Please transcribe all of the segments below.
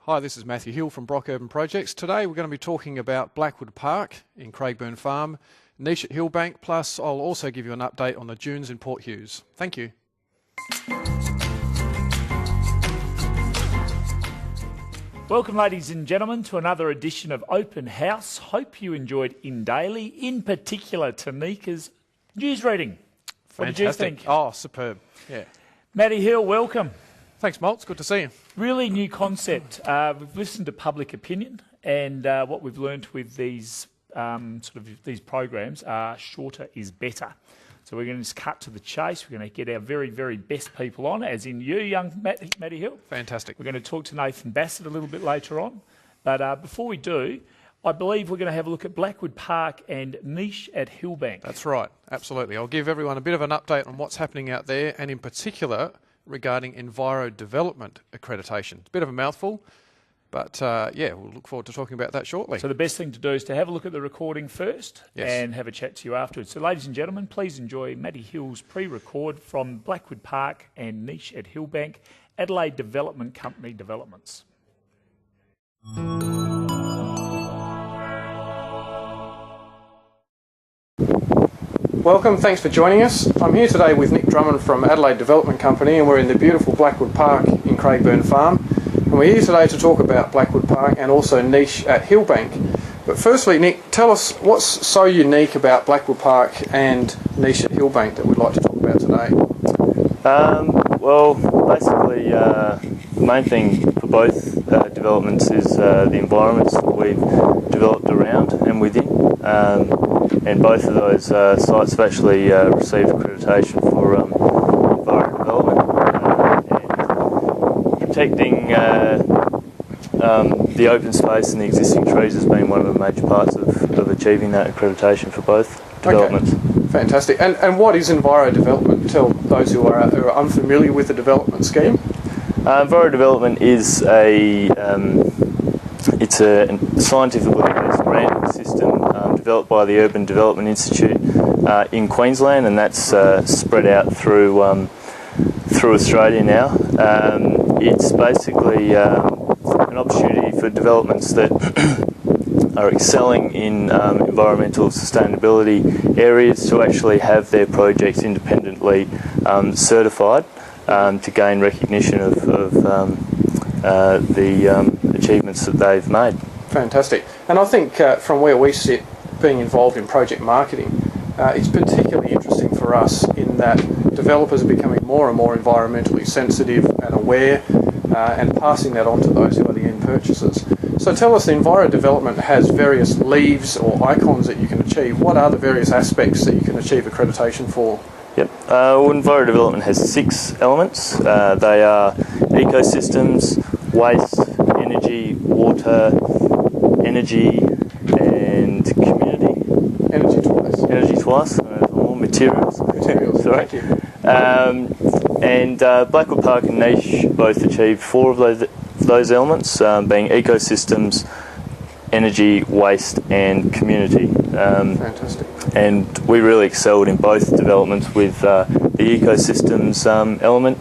Hi, this is Matthew Hill from Brock Urban Projects. Today we're going to be talking about Blackwood Park in Craigburn Farm, niche at Hillbank, plus I'll also give you an update on the dunes in Port Hughes. Thank you. Welcome, ladies and gentlemen, to another edition of Open House. Hope you enjoyed In Daily, in particular Tanika's news reading. What did you think? Oh, superb. Yeah. Matty Hill, welcome. Thanks, Maltz. Good to see you. Really new concept. We've listened to public opinion, and what we've learnt with these these programs are shorter is better. So we're going to just cut to the chase. We're going to get our very, very best people on, as in you, young Matty Hill. Fantastic. We're going to talk to Nathan Bassett a little bit later on. But before we do, I believe we're going to have a look at Blackwood Park and niche at Hillbank. That's right. Absolutely. I'll give everyone a bit of an update on what's happening out there, and in particular regarding Enviro Development accreditation. It's a bit of a mouthful, but yeah, we'll look forward to talking about that shortly. So the best thing to do is to have a look at the recording first, yes, and have a chat to you afterwards. So ladies and gentlemen, please enjoy Matty Hill's pre-record from Blackwood Park and niche at Hillbank, Adelaide Development Company Developments. Welcome, thanks for joining us. I'm here today with Nick Drummond from Adelaide Development Company, and we're in the beautiful Blackwood Park in Craigburn Farm. And we're here today to talk about Blackwood Park and also niche at Hillbank. But firstly, Nick, tell us what's so unique about Blackwood Park and niche at Hillbank that we'd like to talk about today. Well, basically, the main thing for both developments is the environments that we've developed around and within. And both of those sites have actually received accreditation for environmental development. And protecting the open space and the existing trees has been one of the major parts of achieving that accreditation for both developments. Okay. Fantastic. And what is Enviro Development? Tell those who are unfamiliar with the development scheme. Enviro Development is it's a scientifically based granting system developed by the Urban Development Institute in Queensland, and that's spread out through Australia now. It's basically an opportunity for developments that are excelling in environmental sustainability areas to actually have their projects independently certified to gain recognition of the achievements that they've made. Fantastic. And I think from where we sit, being involved in project marketing, it's particularly interesting for us in that developers are becoming more and more environmentally sensitive and aware, and passing that on to those who are the end purchasers. So tell us, the Enviro Development has various leaves or icons that you can achieve. What are the various aspects that you can achieve accreditation for? Yep. Enviro Development has 6 elements. They are ecosystems, waste, energy, water, energy, and community. Energy twice. Energy twice. More materials. Materials. Sorry. Thank you. And Blackwood Park and niche both achieved 4 of those elements, being ecosystems, energy, waste, and community. Fantastic. And we really excelled in both developments with the ecosystems element.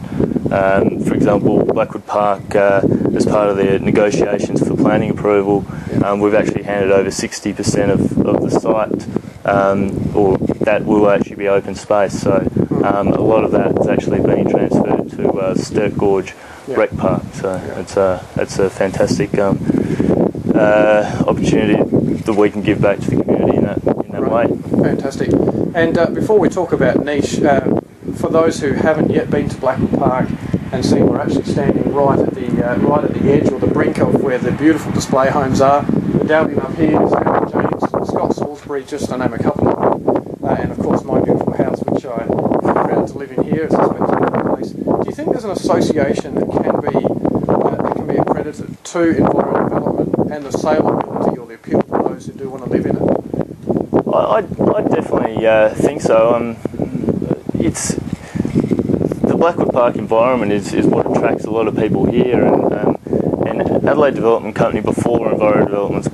For example, Blackwood Park, as part of the negotiations for planning approval, we've actually handed over 60% of the site, or that will actually be open space. So a lot of that is actually being transferred to Sturt Gorge Rec Park. So it's a fantastic opportunity that we can give back to the community in that way. Fantastic. And before we talk about niche, for those who haven't yet been to Blackwood Park and seen, we're actually standing right at the edge or the brink of where the beautiful display homes are. The Dalbian up here is Aaron James, Scott Salisbury, just to name a couple of them, and of course my beautiful house, which I'm proud to live in here. It's a spectacular place. Do you think there's an association that can be accredited to Enviro Development and the saleability or the appeal to those who do want to live in it? I definitely think so. It's the Blackwood Park environment is what attracts a lot of people here, and Adelaide Development Company, before Enviro Developments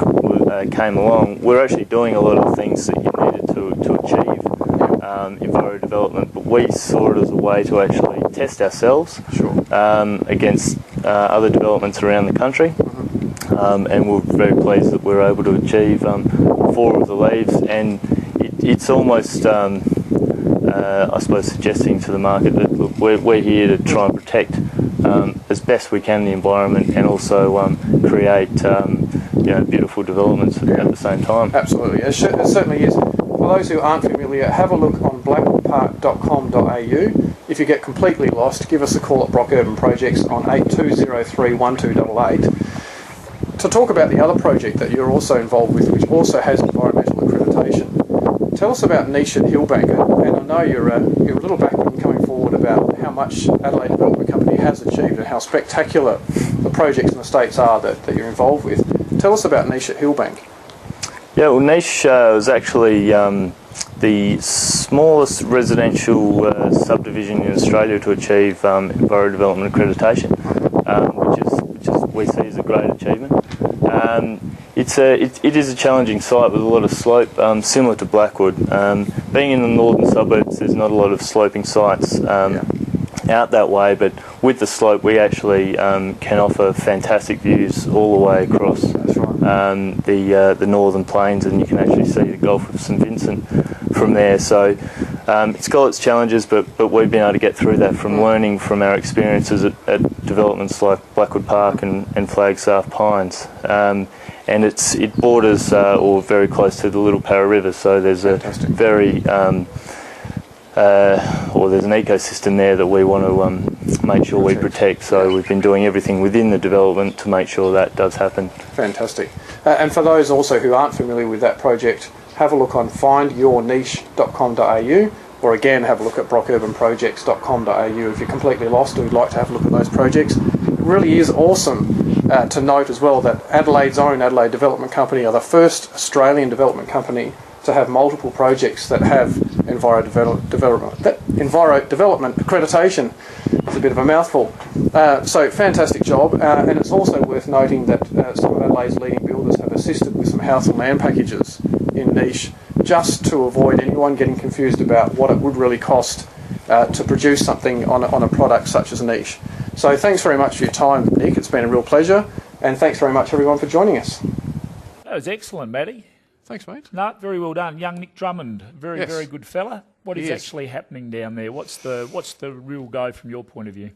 came along, we're actually doing a lot of things that you needed to achieve Enviro Development, but we saw it as a way to actually test ourselves against other developments around the country. and we're very pleased that we're able to achieve 4 of the leaves, and it's almost I suppose suggesting to the market that look, we're here to try and protect as best we can the environment, and also create beautiful developments at the same time. Absolutely, it certainly is. For those who aren't familiar, have a look on blackwoodpark.com.au. If you get completely lost, give us a call at Brock Urban Projects on 8203 1288 to talk about the other project that you're also involved with, which also has environmental accreditation. Tell us about niche at Hillbank, and I know you're a little backward in coming forward about how much Adelaide Development Company has achieved and how spectacular the projects in the States are that you're involved with. Tell us about niche at Hillbank. Yeah, well, niche was actually the smallest residential subdivision in Australia to achieve Enviro Development accreditation, which we see as a great achievement. It is a challenging site with a lot of slope, similar to Blackwood. Being in the northern suburbs, there's not a lot of sloping sites out that way, but with the slope, we actually can offer fantastic views all the way across the northern plains, and you can actually see the Gulf of St Vincent from there. So it's got its challenges, but we've been able to get through that from learning from our experiences at developments like Blackwood Park and Flagstaff Pines. And it borders or very close to the Little Parra River, so there's a very there's an ecosystem there that we want to make sure we protect. So we've been doing everything within the development to make sure that does happen. Fantastic. And for those also who aren't familiar with that project, have a look on findyourniche.com.au, or again have a look at brockurbanprojects.com.au if you're completely lost or would like to have a look at those projects. It really is awesome to note as well that Adelaide's own Adelaide Development Company are the first Australian development company to have multiple projects that have Enviro Development accreditation. It's a bit of a mouthful. So fantastic job, and it's also worth noting that some of Adelaide's leading builders have assisted with some house and land packages in niche, just to avoid anyone getting confused about what it would really cost to produce something on a product such as niche. So thanks very much for your time, Nick. It's been a real pleasure, and thanks very much everyone for joining us. That was excellent, Matty. Thanks, mate. No, very well done. Young Nick Drummond, very good fella. What is actually happening down there? What's the real go from your point of view?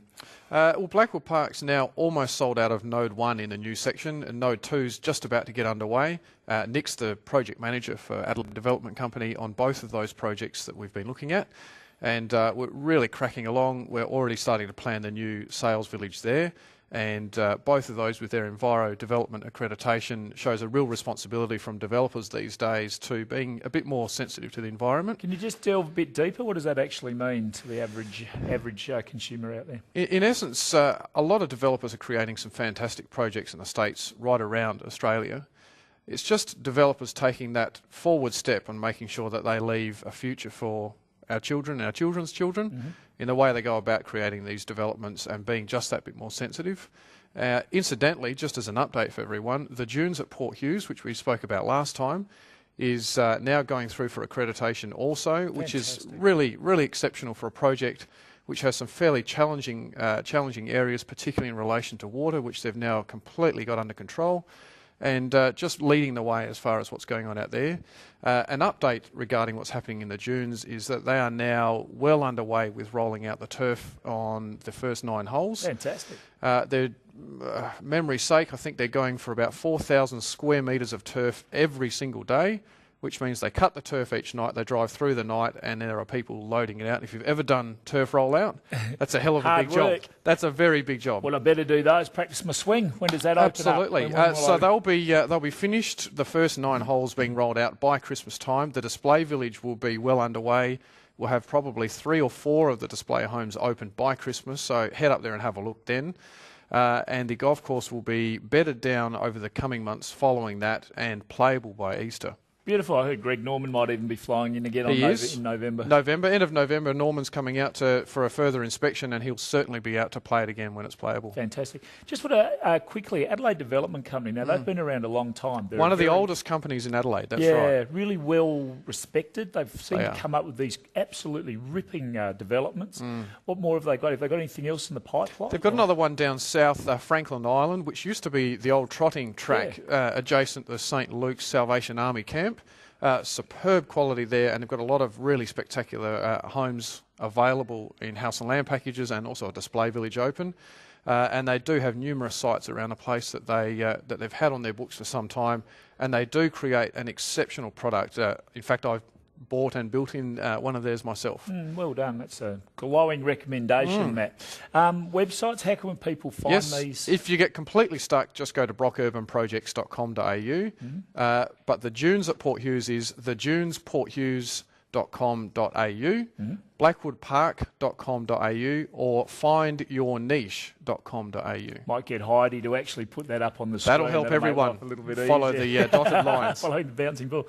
Well, Blackwood Park's now almost sold out of Node 1 in the new section, and Node 2's just about to get underway. Nick's the project manager for Adelaide Development Company on both of those projects that we've been looking at, and we're really cracking along. We're already starting to plan the new sales village there, and both of those with their Enviro Development accreditation shows a real responsibility from developers these days to being a bit more sensitive to the environment. Can you just delve a bit deeper? What does that actually mean to the average consumer out there? In essence, a lot of developers are creating some fantastic projects in the States right around Australia. It's just developers taking that forward step and making sure that they leave a future for our children and our children's children in the way they go about creating these developments and being just that bit more sensitive. Incidentally, just as an update for everyone, the dunes at Port Hughes, which we spoke about last time, is now going through for accreditation also, which is really, really exceptional for a project which has some fairly challenging areas, particularly in relation to water, which they've now completely got under control, and just leading the way as far as what's going on out there. An update regarding what's happening in the dunes is that they are now well underway with rolling out the turf on the first 9 holes. Fantastic. Memory's sake, I think they're going for about 4,000 square metres of turf every single day, which means they cut the turf each night, they drive through the night, and there are people loading it out. If you've ever done turf rollout, that's a hell of a big job. That's a very big job. Well, I better do those, practice my swing. When does that open up? Absolutely. So they'll be finished, the first 9 holes being rolled out by Christmas time. The display village will be well underway. We'll have probably 3 or 4 of the display homes open by Christmas, so head up there and have a look then. And the golf course will be bedded down over the coming months following that and playable by Easter. Beautiful. I heard Greg Norman might even be flying in again in November. End of November, Norman's coming out for a further inspection, and he'll certainly be out to play it again when it's playable. Fantastic. Just want to quickly, Adelaide Development Company, now they've been around a long time. They're one of the oldest companies in Adelaide, that's right. Yeah, really well respected. They've seemed to come up with these absolutely ripping developments. What more have they got? Have they got anything else in the pipeline? They've got another one down south, Franklin Island, which used to be the old trotting track adjacent to the St Luke's Salvation Army camp. Superb quality there, and they've got a lot of really spectacular homes available in house and land packages, and also a display village open. And they do have numerous sites around the place that they've had on their books for some time, and they do create an exceptional product. In fact, I've bought and built in one of theirs myself. Well done. That's a glowing recommendation, Matt. Websites, how can people find these? If you get completely stuck, just go to brockurbanprojects.com.au. But the Dunes at Port Hughes is thedunesporthughes.com.au, blackwoodpark.com.au, or findyourniche.com.au. Might get Heidi to actually put that up on the screen. That'll help everyone. A little bit follow the dotted lines. Follow the bouncing ball.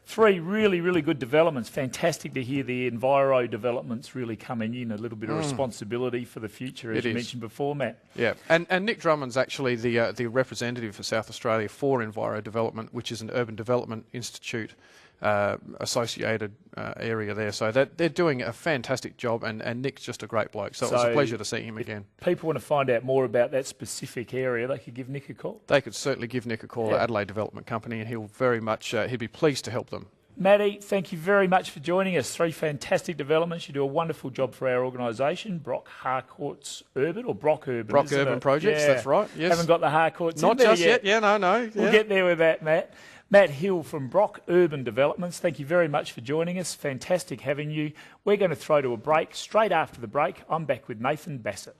3 really, really good developments. Fantastic to hear the Enviro developments really coming in. A little bit of responsibility for the future, as you mentioned before, Matt. Yeah, and Nick Drummond's actually the representative for South Australia for Enviro Development, which is an Urban Development Institute associated area there. So they're doing a fantastic job, and Nick's just a great bloke. So it was a pleasure to see him again. If people want to find out more about that specific area, they could give Nick a call. They could certainly give Nick a call at Adelaide Development Company, and he'll very much he'd be pleased to help them. Matty, thank you very much for joining us. 3 fantastic developments. You do a wonderful job for our organisation, Brock Harcourt's Urban, or Brock Urban. Brock Urban Projects, that's right. Yes. Haven't got the Harcourts Not in there just yet. Yeah, no. We'll get there with that, Matt. Matt Hill from Brock Urban Developments, thank you very much for joining us. Fantastic having you. We're going to throw to a break. Straight after the break, I'm back with Nathan Bassett.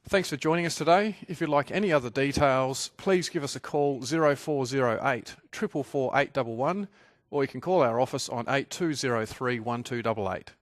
Thanks for joining us today. If you'd like any other details, please give us a call 0408 444 811, or you can call our office on 8203 1288.